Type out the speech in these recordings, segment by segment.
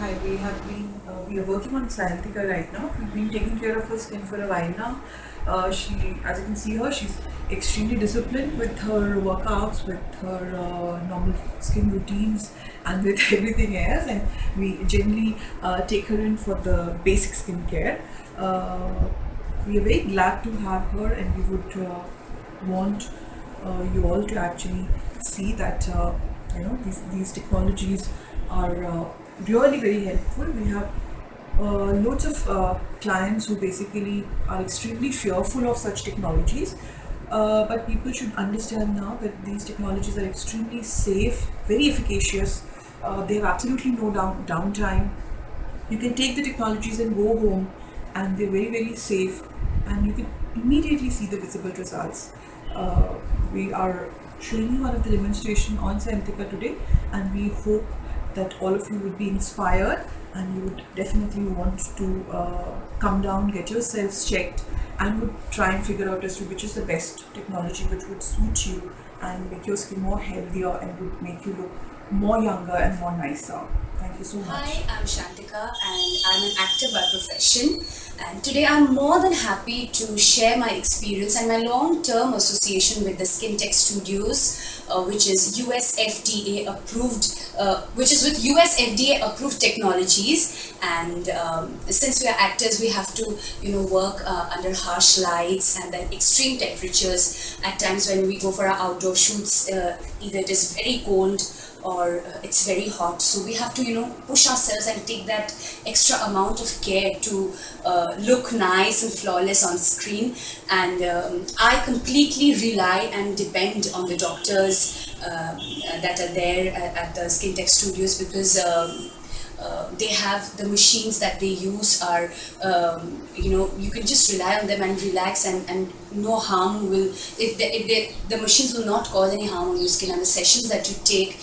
Hi, we are working on Sayantika right now. We've been taking care of her skin for a while now. As you can see her, she's extremely disciplined with her workouts, with her normal skin routines, and with everything else. And we generally take her in for the basic skincare. We are very glad to have her, and we would want you all to actually see that these technologies are really very helpful. We have loads of clients who basically are extremely fearful of such technologies, but people should understand now that these technologies are extremely safe, very efficacious. They have absolutely no downtime. You can take the technologies and go home, and they're very safe, and you can immediately see the visible results. We are showing you one of the demonstration on Sayantika today, and we hope that all of you would be inspired and you would definitely want to come down, get yourselves checked, and would try and figure out as to which is the best technology which would suit you and make your skin more healthier and would make you look more younger and more nicer. Thank you so much. Hi, I'm Shantika and I'm an actor by profession, and today I'm more than happy to share my experience and my long-term association with the SkinTech Studios, which is US FDA approved, which is with US FDA approved technologies. And since we are actors, we have to work under harsh lights and then extreme temperatures. At times when we go for our outdoor shoots, either it is very cold or it's very hot, so we have to push ourselves and take that extra amount of care to look nice and flawless on screen. And I completely rely and depend on the doctors that are there at the SkinTech Studios, because they have the machines that they use are you can just rely on them and relax, and no harm will, if the machines will not cause any harm on your skin. And the sessions that you take,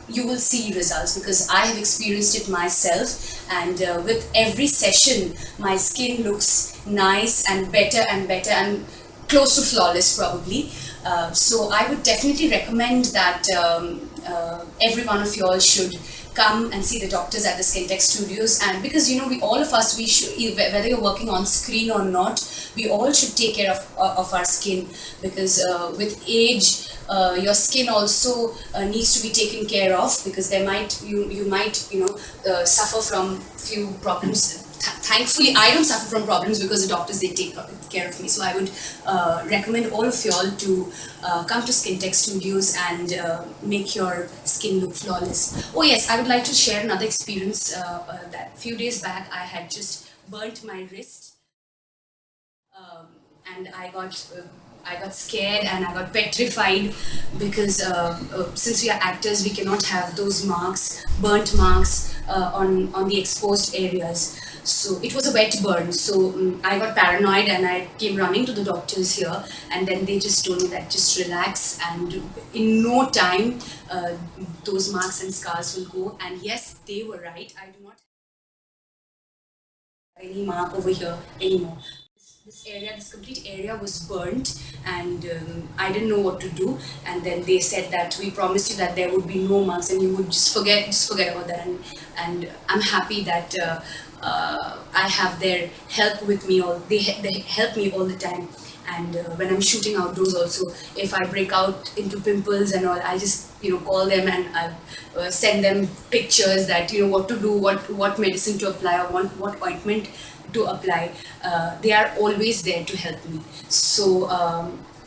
you will see results, because I have experienced it myself, and with every session my skin looks nice and better and close to flawless probably. So I would definitely recommend that every one of you all should come and see the doctors at the SkinTech Studios. And because we all of us, we should, whether you're working on screen or not, we all should take care of our skin, because with age your skin also needs to be taken care of, because there might you might suffer from few problems. Thankfully, I don't suffer from problems because the doctors, they take care of me. So I would recommend all of you all to come to SkinTech Studios and make your skin look flawless. Oh yes, I would like to share another experience. That few days back I had just burnt my wrist, and I got scared and I got petrified, because since we are actors, we cannot have those marks, burnt marks on the exposed areas. So it was a wet burn. So I got paranoid and I came running to the doctors here, and then they just told me that just relax, and in no time those marks and scars will go. And yes, they were right. I do not have any mark over here anymore. This complete area was burnt, and I didn't know what to do. And then they said that we promised you that there would be no marks and you would just forget about that. And I'm happy that I have their help with me. They help me all the time. And when I'm shooting outdoors also, if I break out into pimples and all, I just call them, and I send them pictures that what to do, what medicine to apply, or what ointment to apply. They are always there to help me. So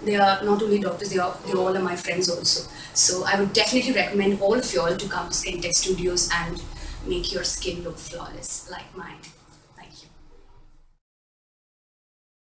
they are not only doctors, they all are my friends also. So I would definitely recommend all of you all to come to SkinTech Studios and make your skin look flawless like mine.